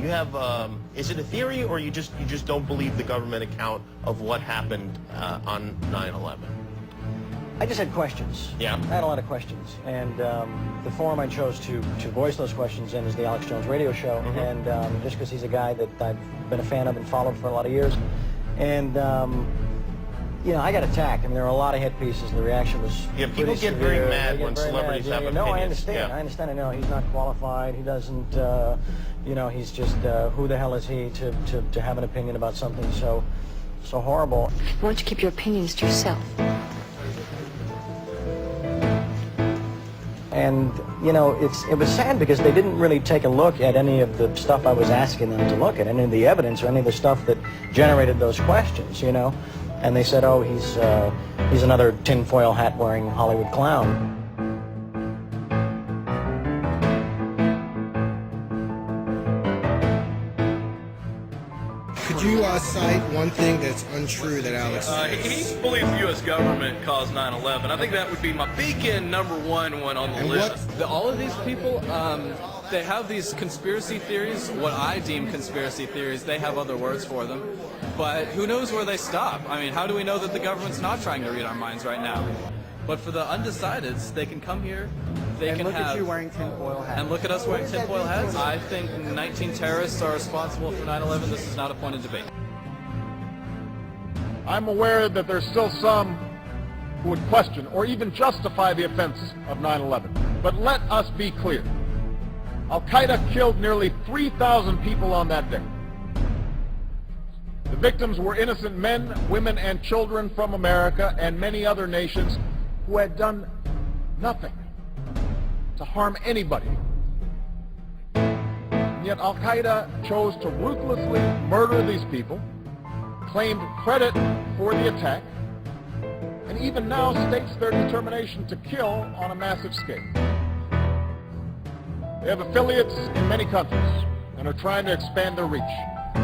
You have, is it a theory, or you just don't believe the government account of what happened on 9/11? I just had questions. Yeah. I had a lot of questions, and the forum I chose to voice those questions in is the Alex Jones radio show, and just because he's a guy that I've been a fan of and followed for a lot of years, and you know, I got attacked. I mean, there were a lot of hit pieces, and the reaction was people get very mad when celebrities have opinions. No, I understand. Yeah. I understand. I know he's not qualified. He doesn't. You know, he's just who the hell is he to have an opinion about something so horrible? Why don't you keep your opinions to yourself? And, you know, it was sad because they didn't really take a look at any of the stuff I was asking them to look at, any of the evidence or any of the stuff that generated those questions, you know. And they said, oh, he's another tinfoil hat wearing Hollywood clown. Could you cite one thing that's untrue that Alex says? He believes the U.S. government caused 9/11. I think that would be my begin number one on the list. All of these people, they have these conspiracy theories, what I deem conspiracy theories. They have other words for them. But who knows where they stop? I mean, how do we know that the government's not trying to read our minds right now? But for the undecideds, they can come here. They can look at you wearing tinfoil hats. And look at us wearing tinfoil hats. I think 19 terrorists are responsible for 9/11. This is not a point of debate. I'm aware that there's still some who would question or even justify the offense of 9/11. But let us be clear. Al-Qaeda killed nearly 3,000 people on that day. The victims were innocent men, women, and children from America and many other nations who had done nothing to harm anybody. And yet Al-Qaeda chose to ruthlessly murder these people, claimed credit for the attack, and even now states their determination to kill on a massive scale. They have affiliates in many countries and are trying to expand their reach.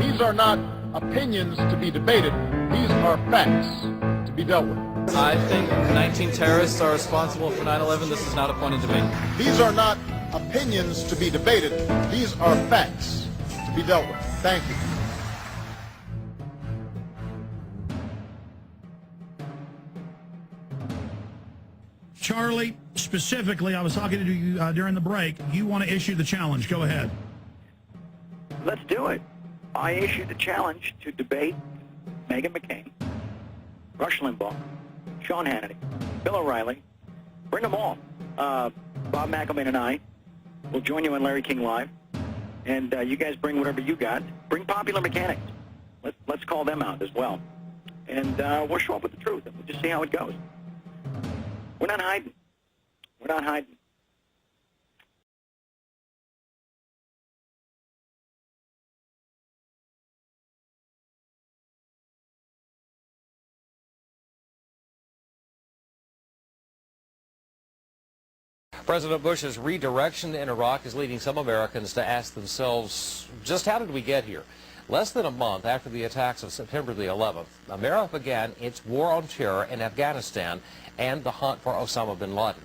These are not opinions to be debated. These are facts to be dealt with. I think 19 terrorists are responsible for 9/11. This is not a point of debate. These are not opinions to be debated. These are facts to be dealt with. Thank you. Charlie, specifically, I was talking to you during the break. You want to issue the challenge. Go ahead. Let's do it. I issued the challenge to debate Meghan McCain, Rush Limbaugh, Sean Hannity, Bill O'Reilly. Bring them all. Bob McElmain and I will join you on Larry King Live. And you guys bring whatever you got. Bring popular mechanics. Let's call them out as well. And we'll show up with the truth. And we'll just see how it goes. We're not hiding. We're not hiding. President Bush's redirection in Iraq is leading some Americans to ask themselves, just how did we get here? Less than a month after the attacks of September the 11th, America began its war on terror in Afghanistan and the hunt for Osama bin Laden.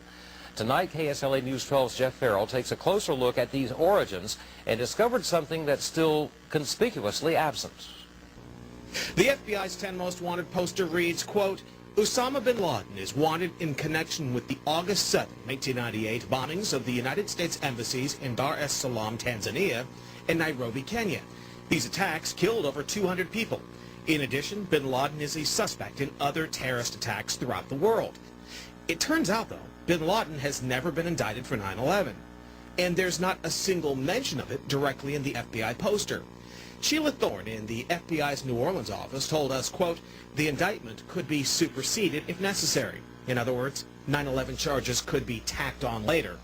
Tonight, KSLA News 12's Jeff Farrell takes a closer look at these origins and discovered something that's still conspicuously absent. The FBI's 10 Most Wanted poster reads, quote, Osama bin Laden is wanted in connection with the August 7, 1998 bombings of the United States embassies in Dar es Salaam, Tanzania, and Nairobi, Kenya. These attacks killed over 200 people. In addition, bin Laden is a suspect in other terrorist attacks throughout the world. It turns out, though, bin Laden has never been indicted for 9/11, and there's not a single mention of it directly in the FBI poster. Sheila Thorne in the FBI's New Orleans office told us, quote, the indictment could be superseded if necessary. In other words, 9/11 charges could be tacked on later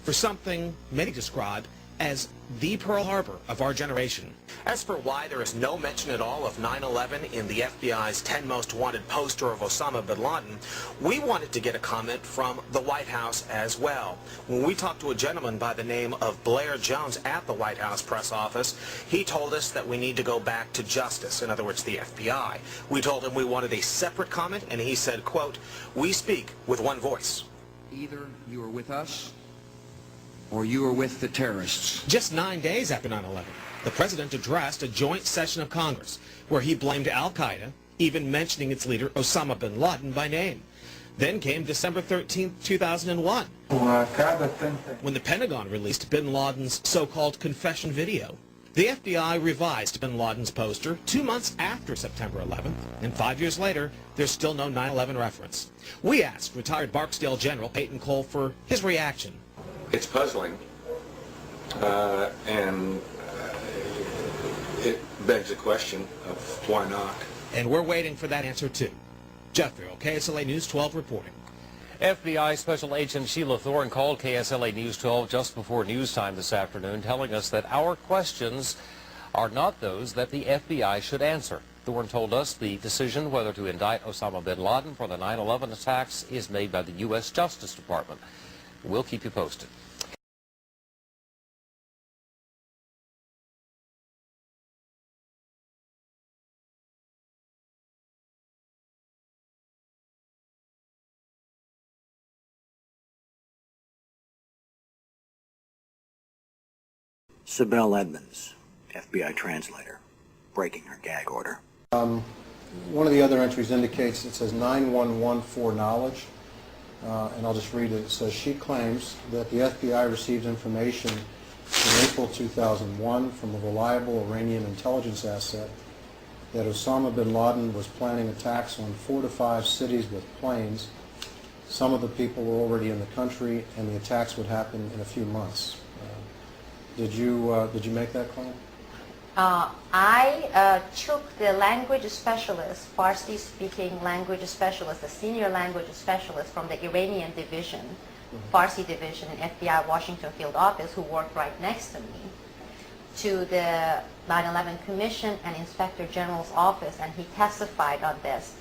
for something many describe as the Pearl Harbor of our generation. As for why there is no mention at all of 9/11 in the FBI's 10 Most Wanted poster of Osama bin Laden, we wanted to get a comment from the White House as well. When we talked to a gentleman by the name of Blair Jones at the White House press office, he told us that we need to go back to justice, in other words, the FBI. We told him we wanted a separate comment, and he said, quote, we speak with one voice. Either you are with us or you are with the terrorists. Just 9 days after 9/11, The president addressed a joint session of Congress where he blamed al-Qaeda, even mentioning its leader Osama bin Laden by name. Then came December 13, 2001, when the Pentagon released bin Laden's so-called confession video. The FBI revised bin Laden's poster 2 months after September 11th, and 5 years later, there's still no 9/11 reference. We asked retired Barksdale General Peyton Cole for his reaction. It's puzzling, and it begs the question of why not. And we're waiting for that answer, too. Jeff Farrell, KSLA News 12 reporting. FBI Special Agent Sheila Thorne called KSLA News 12 just before news time this afternoon, telling us that our questions are not those that the FBI should answer. Thorne told us the decision whether to indict Osama bin Laden for the 9/11 attacks is made by the U.S. Justice Department. We'll keep you posted. Sibel Edmonds, FBI translator, breaking her gag order. One of the other entries indicates, it says 911 for knowledge, and I'll just read it. It says, she claims that the FBI received information in April 2001 from a reliable Iranian intelligence asset that Osama bin Laden was planning attacks on 4 to 5 cities with planes. Some of the people were already in the country, and the attacks would happen in a few months. Did you make that claim? I took the language specialist, Farsi-speaking language specialist, the senior language specialist from the Iranian division, Farsi division in FBI Washington field office, who worked right next to me, to the 9/11 Commission and Inspector General's office, and he testified on this.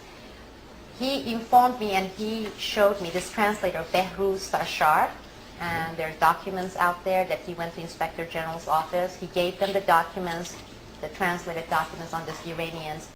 He informed me and he showed me this translator, Behruz Sashar, and there are documents out there that he went to Inspector General's office. He gave them the documents, the translated documents on this Iranians.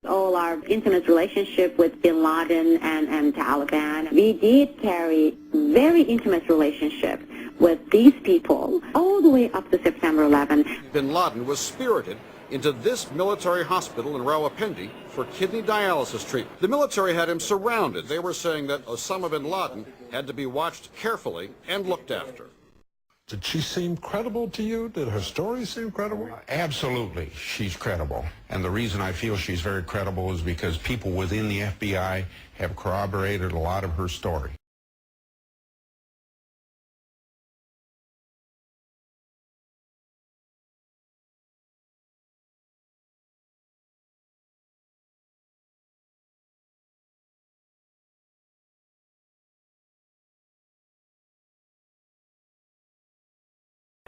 All our intimate relationship with bin Laden and Taliban. We did carry very intimate relationship with these people all the way up to September 11. Bin Laden was spirited into this military hospital in Rawalpindi for kidney dialysis treatment. The military had him surrounded. They were saying that Osama bin Laden had to be watched carefully and looked after. Did she seem credible to you? Did her story seem credible? Absolutely, she's credible. And the reason I feel she's very credible is because people within the FBI have corroborated a lot of her story.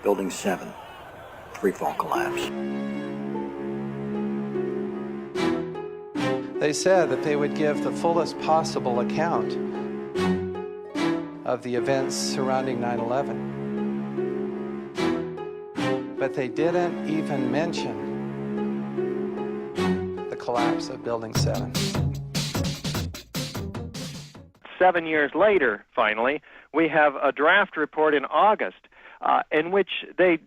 Building 7, free-fall collapse. They said that they would give the fullest possible account of the events surrounding 9/11. But they didn't even mention the collapse of Building 7. 7 years later, finally, we have a draft report in August in which they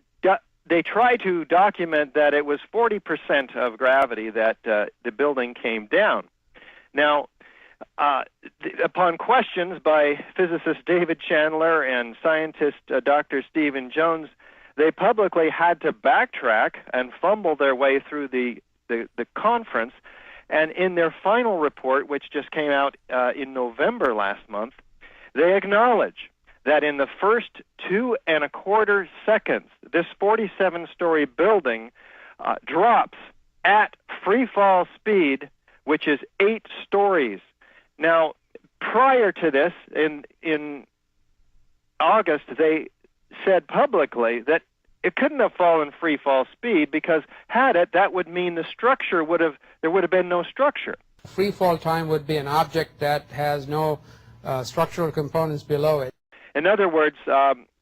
try to document that it was 40% of gravity that the building came down. Now, upon questions by physicist David Chandler and scientist Dr. Stephen Jones, they publicly had to backtrack and fumble their way through the conference, and in their final report, which just came out in November last month, they acknowledge that in the first 2.25 seconds, this 47-story building drops at free fall speed, which is 8 stories. Now, prior to this, in August, they said publicly that it couldn't have fallen free fall speed because had it, that would mean there would have been no structure. Free fall time would be an object that has no structural components below it. In other words,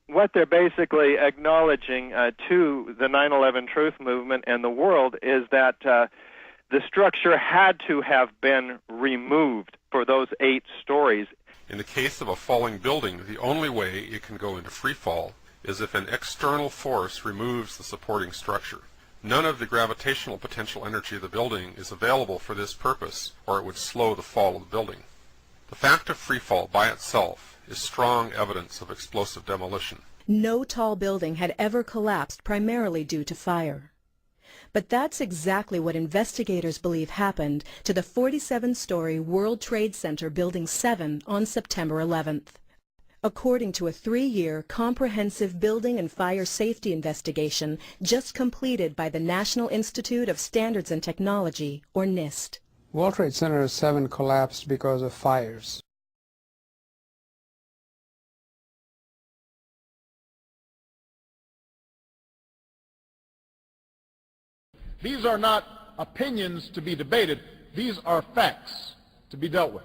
what they're basically acknowledging to the 9/11 truth movement and the world is that the structure had to have been removed for those 8 stories. In the case of a falling building, the only way it can go into free fall is if an external force removes the supporting structure. None of the gravitational potential energy of the building is available for this purpose, or it would slow the fall of the building. The fact of free fall by itself is strong evidence of explosive demolition. No tall building had ever collapsed primarily due to fire. But that's exactly what investigators believe happened to the 47-story World Trade Center Building 7 on September 11th. According to a 3-year comprehensive building and fire safety investigation just completed by the National Institute of Standards and Technology, or NIST. World Trade Center 7 collapsed because of fires. These are not opinions to be debated. These are facts to be dealt with.